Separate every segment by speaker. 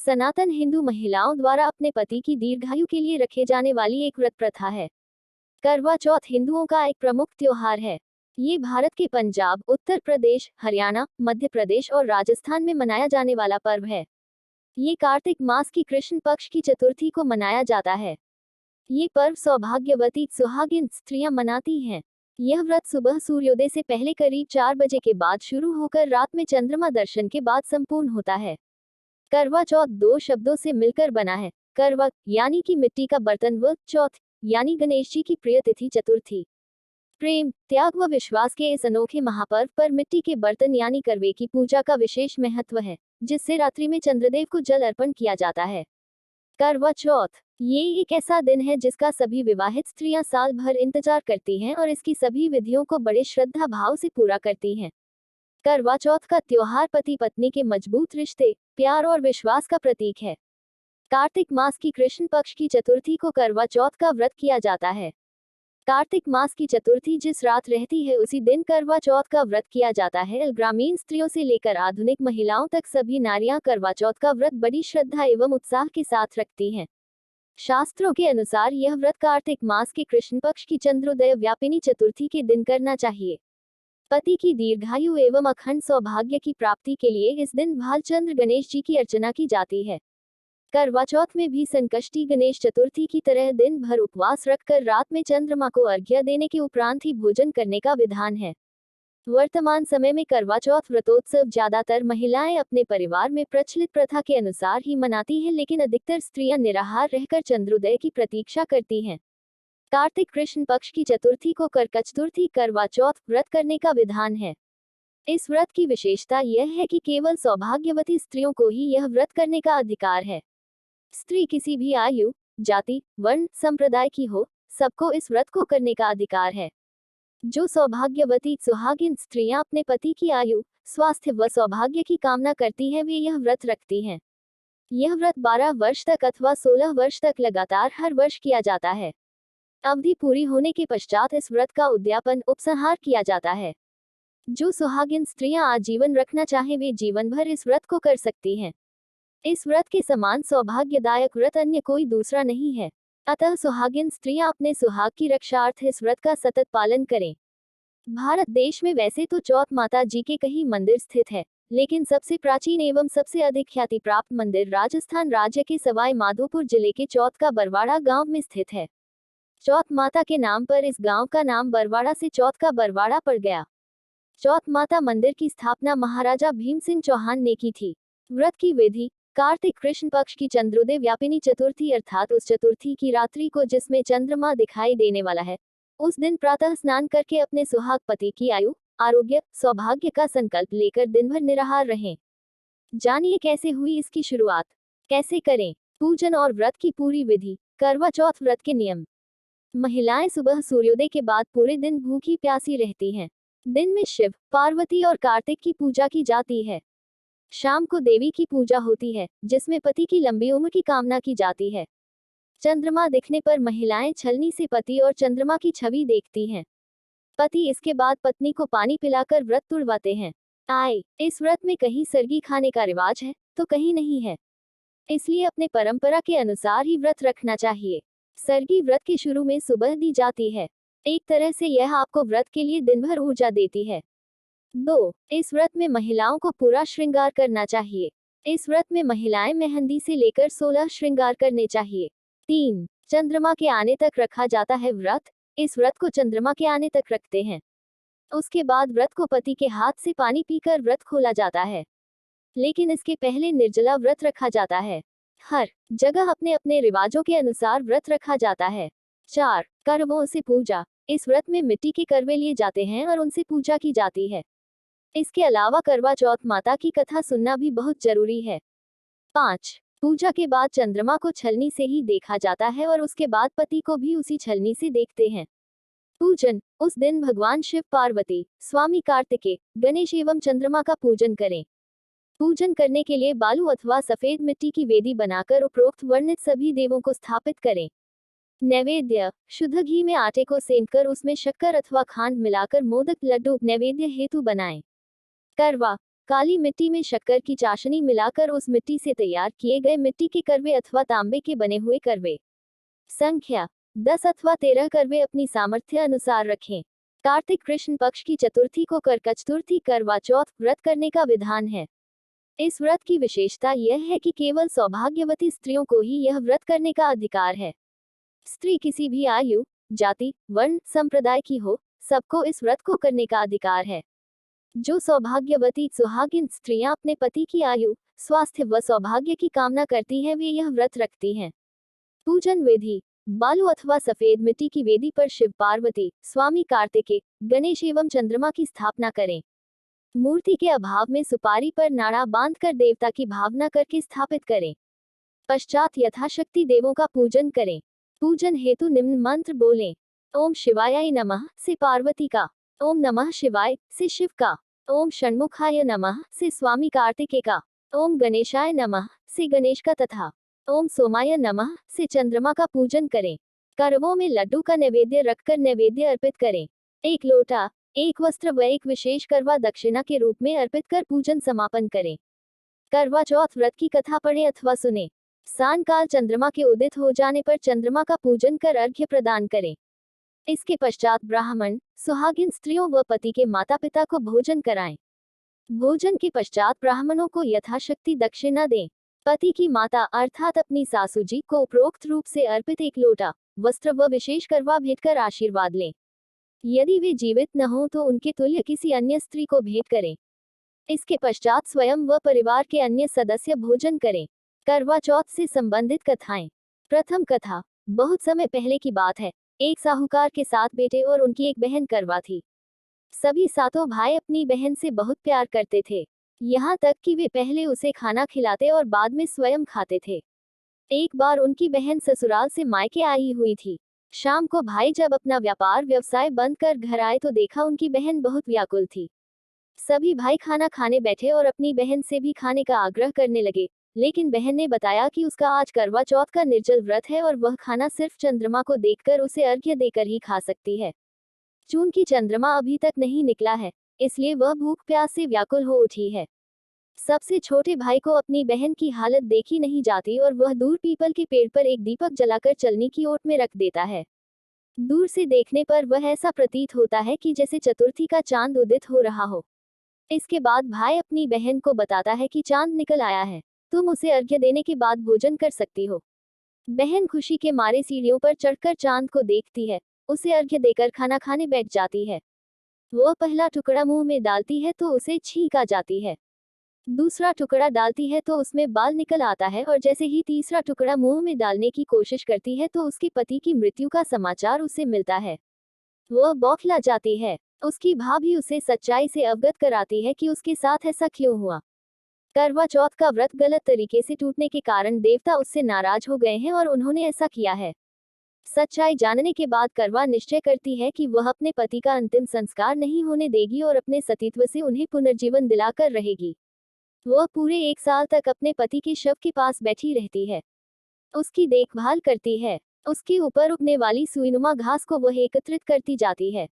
Speaker 1: सनातन हिंदू महिलाओं द्वारा अपने पति की दीर्घायु के लिए रखे जाने वाली एक व्रत प्रथा है। करवा चौथ हिंदुओं का एक प्रमुख त्योहार है। ये भारत के पंजाब, उत्तर प्रदेश, हरियाणा, मध्य प्रदेश और राजस्थान में मनाया जाने वाला पर्व है। ये कार्तिक मास की कृष्ण पक्ष की चतुर्थी को मनाया जाता है। ये पर्व सौभाग्यवती सुहागिन स्त्रियां मनाती हैं। यह व्रत सुबह सूर्योदय से पहले करीब 4 बजे के बाद शुरू होकर रात में चंद्रमा दर्शन के बाद संपूर्ण होता है। करवा चौथ दो शब्दों से मिलकर बना है। करवा यानी कि मिट्टी का बर्तन व चौथ यानी गणेश जी की प्रिय तिथि चतुर्थी। प्रेम, त्याग व विश्वास के इस अनोखे महापर्व पर मिट्टी के बर्तन यानी करवे की पूजा का विशेष महत्व है, जिससे रात्रि में चंद्रदेव को जल अर्पण किया जाता है। करवा चौथ ये एक ऐसा दिन है जिसका सभी विवाहित स्त्रियां साल भर इंतजार करती हैं और इसकी सभी विधियों को बड़े श्रद्धा भाव से पूरा करती हैं। करवा चौथ का त्योहार पति पत्नी के मजबूत रिश्ते, प्यार और विश्वास का प्रतीक है। कार्तिक मास की कृष्ण पक्ष की चतुर्थी को करवा चौथ का व्रत किया जाता है। कार्तिक मास की चतुर्थी जिस रात रहती है उसी दिन करवा चौथ का व्रत किया जाता है। ग्रामीण स्त्रियों से लेकर आधुनिक महिलाओं तक सभी नारियां करवा चौथ का व्रत बड़ी श्रद्धा एवं उत्साह के साथ रखती हैं। शास्त्रों के अनुसार यह व्रत कार्तिक मास के कृष्ण पक्ष की चंद्रोदय व्यापिनी चतुर्थी के दिन करना चाहिए। पति की दीर्घायु एवं अखंड सौभाग्य की प्राप्ति के लिए इस दिन भालचंद्र गणेश जी की अर्चना की जाती है। करवा चौथ में भी संकष्टी गणेश चतुर्थी की तरह दिन भर उपवास रखकर रात में चंद्रमा को अर्घ्य देने के उपरांत ही भोजन करने का विधान है। वर्तमान समय में करवा चौथ व्रतोत्सव ज्यादातर महिलाएं अपने परिवार में प्रचलित प्रथा के अनुसार ही मनाती हैं, लेकिन अधिकतर स्त्रियां निराहार रहकर चंद्रोदय की प्रतीक्षा करती हैं। कार्तिक कृष्ण पक्ष की चतुर्थी को करवा चतुर्थी करवा चौथ व्रत करने का विधान है। इस व्रत की विशेषता यह है कि केवल सौभाग्यवती स्त्रियों को ही यह व्रत करने का अधिकार है। स्त्री किसी भी आयु, जाति, वर्ण, संप्रदाय की हो, सबको इस व्रत को करने का अधिकार है। जो सौभाग्यवती सुहागिन स्त्रियां अपने पति की आयु, स्वास्थ्य व सौभाग्य की कामना करती हैं वे यह व्रत रखती हैं। यह व्रत 12 वर्ष तक अथवा 16 वर्ष तक लगातार हर वर्ष किया जाता है। अवधि पूरी होने के पश्चात इस व्रत का उद्यापन उपसंहार किया जाता है। जो सुहागिन स्त्रियां आजीवन रखना चाहें वे जीवन भर इस व्रत को कर सकती हैं। इस व्रत के समान सौभाग्यदायक व्रत अन्य कोई दूसरा नहीं है। अतः सुहागिन स्त्रियां अपने सुहाग की रक्षार्थ इस व्रत का सतत पालन करें। भारत देश में वैसे तो चौथ माता जी के कई मंदिर स्थित है, लेकिन सबसे प्राचीन एवं सबसे अधिक ख्याति प्राप्त मंदिर राजस्थान राज्य के सवाई माधोपुर जिले के चौथ का बरवाड़ा गांव में स्थित है। चौथ माता के नाम पर इस गांव का नाम बरवाड़ा से चौथ का बरवाड़ा पड़ गया। चौथ माता मंदिर की स्थापना महाराजा भीम सिंह चौहान ने की थी। व्रत की विधि, कार्तिक कृष्ण पक्ष की चंद्रोदय व्यापिनी चतुर्थी अर्थात उस चतुर्थी की रात्रि को जिसमें चंद्रमा दिखाई देने वाला है, उस दिन प्रातः स्नान करके अपने सुहाग पति की आयु, आरोग्य, सौभाग्य का संकल्प लेकर दिन भर निराहार रहें। जानिए कैसे हुई इसकी शुरुआत, कैसे करें पूजन और व्रत की पूरी विधि। करवा चौथ व्रत के नियम। महिलाएं सुबह सूर्योदय के बाद पूरे दिन भूखी प्यासी रहती हैं। दिन में शिव, पार्वती और कार्तिक की पूजा की जाती है। शाम को देवी की पूजा होती है, जिसमें पति की लंबी उम्र की कामना की जाती है। चंद्रमा दिखने पर महिलाएं छलनी से पति और चंद्रमा की छवि देखती हैं। पति इसके बाद पत्नी को पानी पिलाकर व्रत तुड़वाते हैं। इस व्रत में कहीं सरगी खाने का रिवाज है तो कहीं नहीं है, इसलिए अपने परंपरा के अनुसार ही व्रत रखना चाहिए। सरगी व्रत के शुरू में सुबह दी जाती है। एक तरह से यह आपको व्रत के लिए दिन भर ऊर्जा देती है। 2. इस व्रत में महिलाओं को पूरा श्रृंगार करना चाहिए। इस व्रत में महिलाएं मेहंदी से लेकर 16 श्रृंगार करने चाहिए। 3. चंद्रमा के आने तक रखा जाता है व्रत। इस व्रत को चंद्रमा के आने तक रखते हैं। उसके बाद व्रत को पति के हाथ से पानी पीकर व्रत खोला जाता है, लेकिन इसके पहले निर्जला व्रत रखा जाता है। हर जगह अपने अपने रिवाजों के अनुसार व्रत रखा जाता है। 4. करवों से पूजा। इस व्रत में मिट्टी के करवे लिए जाते हैं और उनसे पूजा की जाती है। इसके अलावा करवा चौथ माता की कथा सुनना भी बहुत जरूरी है। 5. पूजा के बाद चंद्रमा को छलनी से ही देखा जाता है और उसके बाद पति को भी उसी छलनी से देखते हैं। पूजन। उस दिन भगवान शिव, पार्वती, स्वामी कार्तिकेय, गणेश एवं चंद्रमा का पूजन करें। पूजन करने के लिए बालू अथवा सफेद मिट्टी की वेदी बनाकर उपरोक्त वर्णित सभी देवों को स्थापित करें। नैवेद्य। शुद्ध घी में आटे को सेंककर उसमें शक्कर अथवा खांड मिलाकर मोदक लड्डू नैवेद्य हेतु बनाएं। करवा। काली मिट्टी में शक्कर की चाशनी मिलाकर उस मिट्टी से तैयार किए गए मिट्टी के करवे अथवा तांबे के बने हुए करवे। संख्या 10 अथवा 13 करवे अपनी सामर्थ्य अनुसार रखें। कार्तिक कृष्ण पक्ष की चतुर्थी को करवा चतुर्थी करवा चौथ व्रत करने का विधान है। इस व्रत की विशेषता यह है कि केवल सौभाग्यवती स्त्रियों को ही यह व्रत करने का अधिकार है। स्त्री किसी भी आयु, जाति, वर्ण, संप्रदाय की हो, सबको इस व्रत को करने का अधिकार है। जो सौभाग्यवती सुहागिन स्त्रियां अपने पति की आयु, स्वास्थ्य व सौभाग्य की कामना करती हैं, वे यह व्रत रखती हैं। पूजन विधि। बालू अथवा सफेद मिट्टी की वेदी पर शिव पार्वती, स्वामी कार्तिकेय, गणेश एवं चंद्रमा की स्थापना करें। मूर्ति के अभाव में सुपारी पर नाड़ा बांधकर देवता की भावना करके स्थापित करें। पश्चात यथाशक्ति देवों का पूजन करें। पूजन हेतु निम्न मंत्र बोलें। ओम शिवाय नमः से पार्वती का, ओम नमः शिवाय से शिव का, ओम षण्मुखाय नमः से स्वामी कार्तिकेय का, ओम गणेशाय नमः से गणेश का तथा ओम सोमाय नमः से चंद्रमा का पूजन करें। करवों में लड्डू का नैवेद्य रखकर नैवेद्य अर्पित करें। एक लोटा, एक वस्त्र व एक विशेष करवा दक्षिणा के रूप में अर्पित कर पूजन समापन करें। करवा चौथ व्रत की कथा पढ़ें अथवा सुने। सायंकाल चंद्रमा के उदित हो जाने पर चंद्रमा का पूजन कर अर्घ्य प्रदान करें। इसके पश्चात ब्राह्मण, सुहागिन स्त्रियों व पति के माता पिता को भोजन कराएं। भोजन के पश्चात ब्राह्मणों को यथाशक्ति दक्षिणा दें। पति की माता अर्थात अपनी सासू जी को उपरोक्त रूप से अर्पित एक लोटा, वस्त्र व विशेष करवा भेंट कर आशीर्वाद लें। यदि वे जीवित न हो तो उनके तुल्य किसी अन्य स्त्री को भेंट करें। इसके पश्चात स्वयं व परिवार के अन्य सदस्य भोजन करें। करवा चौथ से संबंधित कथाएं। प्रथम कथा। बहुत समय पहले की बात है। एक साहूकार के 7 बेटे और उनकी एक बहन करवा थी। सभी 7 भाई अपनी बहन से बहुत प्यार करते थे, यहाँ तक कि वे पहले उसे खाना खिलाते और बाद में स्वयं खाते थे। एक बार उनकी बहन ससुराल से मायके आई हुई थी। शाम को भाई जब अपना व्यापार व्यवसाय बंद कर घर आए तो देखा उनकी बहन बहुत व्याकुल थी। सभी भाई खाना खाने बैठे और अपनी बहन से भी खाने का आग्रह करने लगे, लेकिन बहन ने बताया कि उसका आज करवा चौथ का निर्जल व्रत है और वह खाना सिर्फ चंद्रमा को देखकर उसे अर्घ्य देकर ही खा सकती है। चूंकि चंद्रमा अभी तक नहीं निकला है, इसलिए वह भूख प्यास से व्याकुल हो उठी है। सबसे छोटे भाई को अपनी बहन की हालत देखी नहीं जाती और वह दूर पीपल के पेड़ पर एक दीपक जलाकर चलनी की ओट में रख देता है। दूर से देखने पर वह ऐसा प्रतीत होता है कि जैसे चतुर्थी का चांद उदित हो रहा हो। इसके बाद भाई अपनी बहन को बताता है कि चांद निकल आया है, तुम उसे अर्घ्य देने के बाद भोजन कर सकती हो। बहन खुशी के मारे सीढ़ियों पर चढ़कर चांद को देखती है, उसे अर्घ्य देकर खाना खाने बैठ जाती है। वह पहला टुकड़ा मुंह में डालती है तो उसे छींक आ जाती है। दूसरा टुकड़ा डालती है तो उसमें बाल निकल आता है और जैसे ही तीसरा टुकड़ा मुंह में डालने की कोशिश करती है तो उसके पति की मृत्यु का समाचार उसे मिलता है। वह बौखला जाती है। उसकी भाभी उसे सच्चाई से अवगत कराती है कि उसके साथ ऐसा क्यों हुआ। करवा चौथ का व्रत गलत तरीके से टूटने के कारण देवता उससे नाराज हो गए हैं और उन्होंने ऐसा किया है। सच्चाई जानने के बाद करवा निश्चय करती है कि वह अपने पति का अंतिम संस्कार नहीं होने देगी और अपने सतीत्व से उन्हें पुनर्जीवन दिलाकर रहेगी। वह पूरे 1 साल तक अपने पति के शव के पास बैठी रहती है, उसकी देखभाल करती है। उसके ऊपर उगने वाली सुईनुमा घास को वह एकत्रित करती जाती है।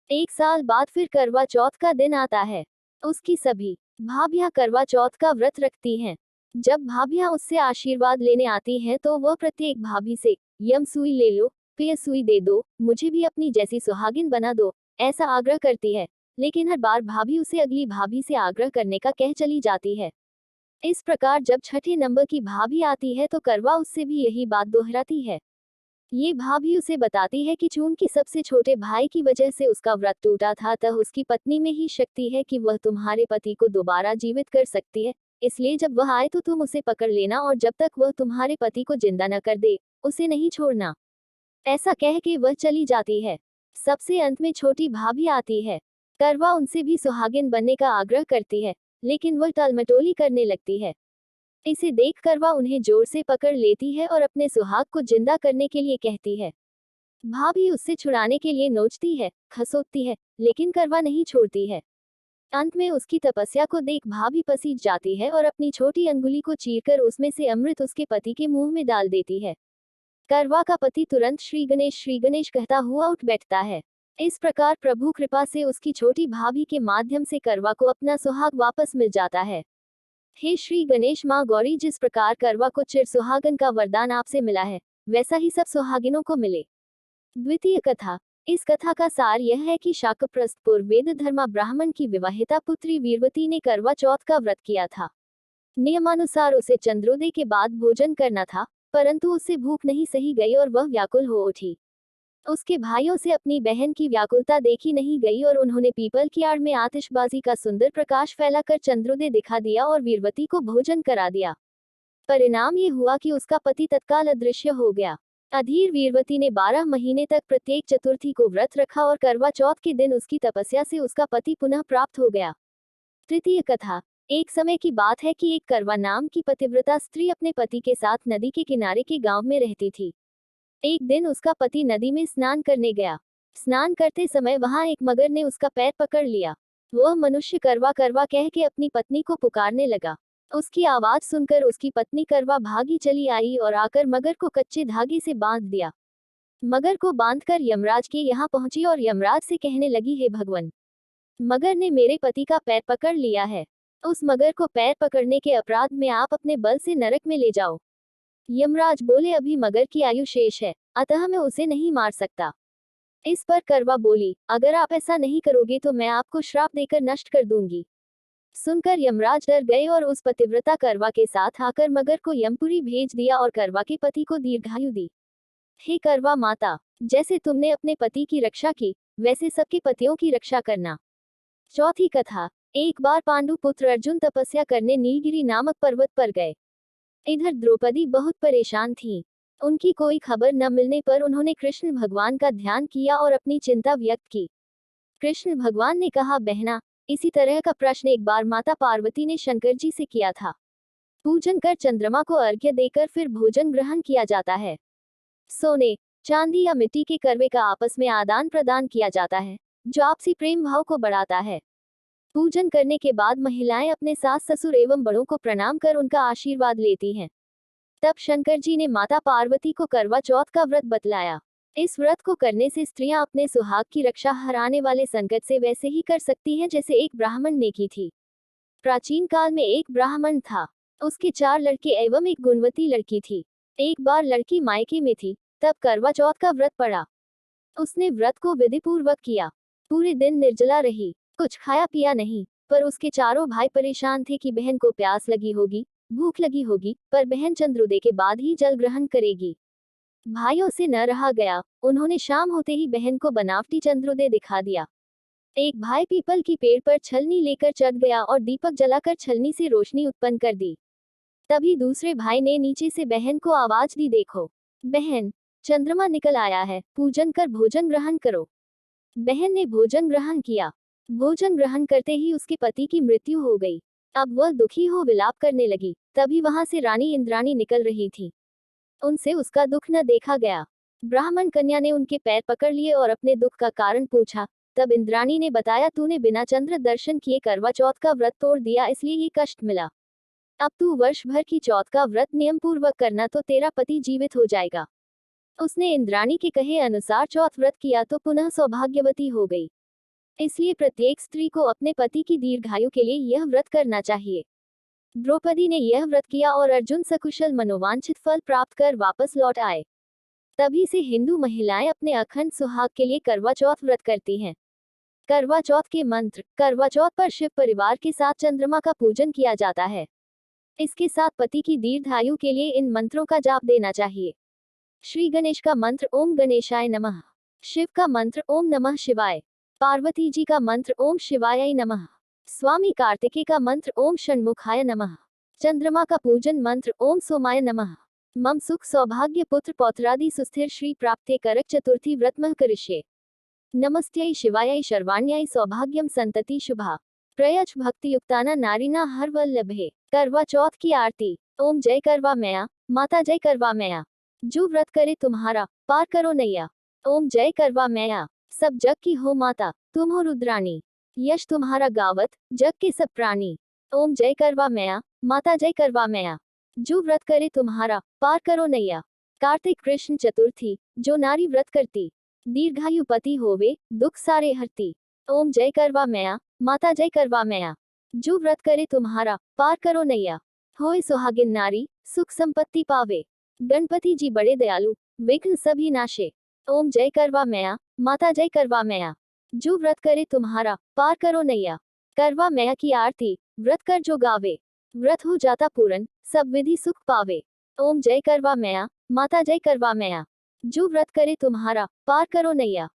Speaker 1: 1 साल बाद फिर करवा चौथ का दिन आता है। उसकी सभी भाभियां करवा चौथ का व्रत रखती हैं। जब भाभियां उससे आशीर्वाद लेने आती हैं तो वह प्रत्येक भाभी से यम सुई ले लो, पेय सुई दे दो, मुझे भी अपनी जैसी सुहागिन बना दो, ऐसा आग्रह करती है। लेकिन हर बार भाभी उसे अगली भाभी से आग्रह करने का कह चली जाती है। इस प्रकार जब छठे नंबर की भाभी आती है तो करवा उससे भी यही बात दोहराती है। ये भाभी उसे बताती है कि चूंकि सबसे छोटे भाई की वजह से उसका व्रत टूटा था, अतः उसकी पत्नी में ही शक्ति है कि वह तुम्हारे पति को दोबारा जीवित कर सकती है, इसलिए जब वह आए तो तुम उसे पकड़ लेना और जब तक वह तुम्हारे पति को जिंदा न कर दे, उसे नहीं छोड़ना। ऐसा कह के वह चली जाती है। सबसे अंत में छोटी भाभी आती है। करवा उनसे भी सुहागिन बनने का आग्रह करती है, लेकिन वह टालमटोली करने लगती है। इसे देख करवा उन्हें जोर से पकड़ लेती है और अपने सुहाग को जिंदा करने के लिए कहती है। भाभी उससे छुड़ाने के लिए नोचती है, खसोटती है, लेकिन करवा नहीं छोड़ती है। अंत में उसकी तपस्या को देख भाभी पसीज जाती है और अपनी छोटी अंगुली को चीरकर उसमें से अमृत उसके पति के मुंह में डाल देती है। करवा का पति तुरंत श्री गणेश कहता हुआ उठ बैठता है। इस प्रकार प्रभु कृपा से उसकी छोटी भाभी के माध्यम से करवा को अपना सुहाग वापस मिल जाता है। हे श्री गणेश माँ गौरी, जिस प्रकार करवा को चिर सुहागन का वरदान आपसे मिला है, वैसा ही सब सुहागिनों को मिले। द्वितीय कथा। इस कथा का सार यह है कि शाकप्रस्थपुर वेद धर्मा ब्राह्मण की विवाहिता पुत्री वीरवती ने करवा चौथ का व्रत किया था। नियमानुसार उसे चंद्रोदय के बाद भोजन करना था, परंतु उससे भूख नहीं सही गई और वह व्याकुल हो उठी। उसके भाइयों से अपनी बहन की व्याकुलता देखी नहीं गई और उन्होंने पीपल की आड़ में आतिशबाजी का सुंदर प्रकाश फैलाकर चंद्रोदय दिखा दिया और वीरवती को भोजन करा दिया। परिणाम ये हुआ कि उसका पति तत्काल अदृश्य हो गया। अधीर वीरवती ने 12 महीने तक प्रत्येक चतुर्थी को व्रत रखा और करवा चौथ के दिन उसकी तपस्या से उसका पति पुनः प्राप्त हो गया। तृतीय कथा। एक समय की बात है कि एक करवा नाम की पतिव्रता स्त्री अपने पति के साथ नदी के किनारे के गांव में रहती थी। एक दिन उसका पति नदी में स्नान करने गया। स्नान करते समय वहां एक मगर ने उसका पैर पकड़ लिया। वह मनुष्य करवा करवा कह के अपनी पत्नी को पुकारने लगा। उसकी आवाज सुनकर उसकी पत्नी करवा भागी चली आई और आकर मगर को कच्चे धागे से बांध दिया। मगर को बांधकर यमराज के यहाँ पहुंची और यमराज से कहने लगी, हे भगवान, मगर ने मेरे पति का पैर पकड़ लिया है। उस मगर को पैर पकड़ने के अपराध में आप अपने बल से नरक में ले जाओ। यमराज बोले, अभी मगर की आयु शेष है, अतः मैं उसे नहीं मार सकता। इस पर करवा बोली, अगर आप ऐसा नहीं करोगे तो मैं आपको श्राप देकर नष्ट कर दूंगी। सुनकर यमराज डर गए और उस पतिव्रता करवा के साथ आकर मगर को यमपुरी भेज दिया और करवा के पति को दीर्घायु दी। हे करवा माता, जैसे तुमने अपने पति की रक्षा की, वैसे सबके पतियों की रक्षा करना। चौथी कथा। एक बार पांडु पुत्र अर्जुन तपस्या करने नीलगिरी नामक पर्वत पर गए। इधर द्रौपदी बहुत परेशान थी। उनकी कोई खबर न मिलने पर उन्होंने कृष्ण भगवान का ध्यान किया और अपनी चिंता व्यक्त की। कृष्ण भगवान ने कहा, बहना, इसी तरह का प्रश्न एक बार माता पार्वती ने शंकर जी से किया था। पूजन कर चंद्रमा को अर्घ्य देकर फिर भोजन ग्रहण किया जाता है। सोने, चांदी या मिट्टी के करवे का आपस में आदान प्रदान किया जाता है, जो आपसी प्रेम भाव को बढ़ाता है। पूजन करने के बाद महिलाएं अपने सास ससुर एवं बड़ों को प्रणाम कर उनका आशीर्वाद लेती हैं। तब शंकर जी ने माता पार्वती को करवा चौथ का व्रत बतलाया। इस व्रत को करने से स्त्रियां अपने सुहाग की रक्षा हराने वाले संकट से वैसे ही कर सकती हैं जैसे एक ब्राह्मण ने की थी। प्राचीन काल में एक ब्राह्मण था। उसके 4 लड़के एवं एक गुणवती लड़की थी। एक बार लड़की मायके में थी, तब करवा चौथ का व्रत पड़ा। उसने व्रत को विधिपूर्वक किया। पूरे दिन निर्जला रही, कुछ खाया पिया नहीं, पर उसके चारों भाई परेशान थे कि बहन को प्यास लगी होगी, भूख लगी होगी, पर बहन चंद्रोदय के बाद ही जल ग्रहण करेगी। भाइयों से न रहा गया, उन्होंने शाम होते ही बहन को बनावटी चंद्रोदय दिखा दिया। एक भाई पीपल की पेड़ पर छलनी लेकर चढ़ गया और दीपक जलाकर छलनी से रोशनी उत्पन्न कर दी। तभी दूसरे भाई ने नीचे से बहन को आवाज दी, देखो बहन, चंद्रमा निकल आया है, पूजन कर भोजन ग्रहण करो। बहन ने भोजन ग्रहण किया। भोजन ग्रहण करते ही उसके पति की मृत्यु हो गई। अब वह दुखी हो विलाप करने लगी। तभी वहां से रानी इंद्राणी निकल रही थी। उनसे उसका दुख न देखा गया। ब्राह्मण कन्या ने उनके पैर पकड़ लिए और अपने दुख का कारण पूछा। तब इंद्राणी ने बताया, तूने बिना चंद्र दर्शन किए करवा चौथ का व्रत तोड़ दिया, इसलिए ये कष्ट मिला। अब तू वर्ष भर की चौथ का व्रत नियम पूर्वक करना तो तेरा पति जीवित हो जाएगा। उसने इंद्राणी के कहे अनुसार चौथ व्रत किया तो पुनः सौभाग्यवती हो गई। इसलिए प्रत्येक स्त्री को अपने पति की दीर्घायु के लिए यह व्रत करना चाहिए। द्रौपदी ने यह व्रत किया और अर्जुन सकुशल मनोवांछित फल प्राप्त कर वापस लौट आए। तभी से हिंदू महिलाएं अपने अखंड सुहाग के लिए करवा चौथ व्रत करती हैं। करवा चौथ के मंत्र। करवा चौथ पर शिव परिवार के साथ चंद्रमा का पूजन किया जाता है। इसके साथ पति की दीर्घायु के लिए इन मंत्रों का जाप देना चाहिए। श्री गणेश का मंत्र, ओम गणेशाय नमः। शिव का मंत्र, ओम नमः शिवाय। पार्वती जी का मंत्र, ओम शिवाय नमः। स्वामी कार्तिकेय का मंत्र, ओम षण्मुखाय नमः। चंद्रमा का पूजन मंत्र, ओम सोमाय नमः। मम सुख सौभाग्य पुत्र पौत्रादि सुस्थिर श्री प्राप्ते करक चतुर्थी व्रतमः करिष्ये। नमस्त्यै शिवाय शर्वाण्याय सौभाग्यम संतति शुभा। प्रयच्छ भक्ति युक्ताना नारीना हर वल्लभे। करवा चौथ की आरती। ओम जय करवा मैया, माता जय करवा मैया। जो व्रत करे तुम्हारा, पार करो नैया। ओम जय करवा मैया, सब जग की हो माता, तुम हो रुद्राणी। यश तुम्हारा गावत, जग के सब प्राणी। ओम जय करवा मैया, माता जय करवा मैया। जो व्रत करे तुम्हारा, पार करो नैया। कार्तिक कृष्ण चतुर्थी। जो नारी व्रत करती, दीर्घायु पति होवे, दुख सारे हरती। ओम जय करवा मैया, माता जय करवा मैया। जो व्रत करे तुम्हारा, पार करो नैया। होए सुहागिन नारी, सुख संपत्ति पावे। गणपति जी बड़े दयालु, विघ्न सभी नाशे। ओम जय करवा मैया, माता जय करवा मैया। जो व्रत करे तुम्हारा, पार करो नैया। करवा मैया की आरती, व्रत कर जो गावे। व्रत हो जाता पूरन, सब विधि सुख पावे। ओम जय करवा मैया, माता जय करवा मैया। जो व्रत करे तुम्हारा, पार करो नैया।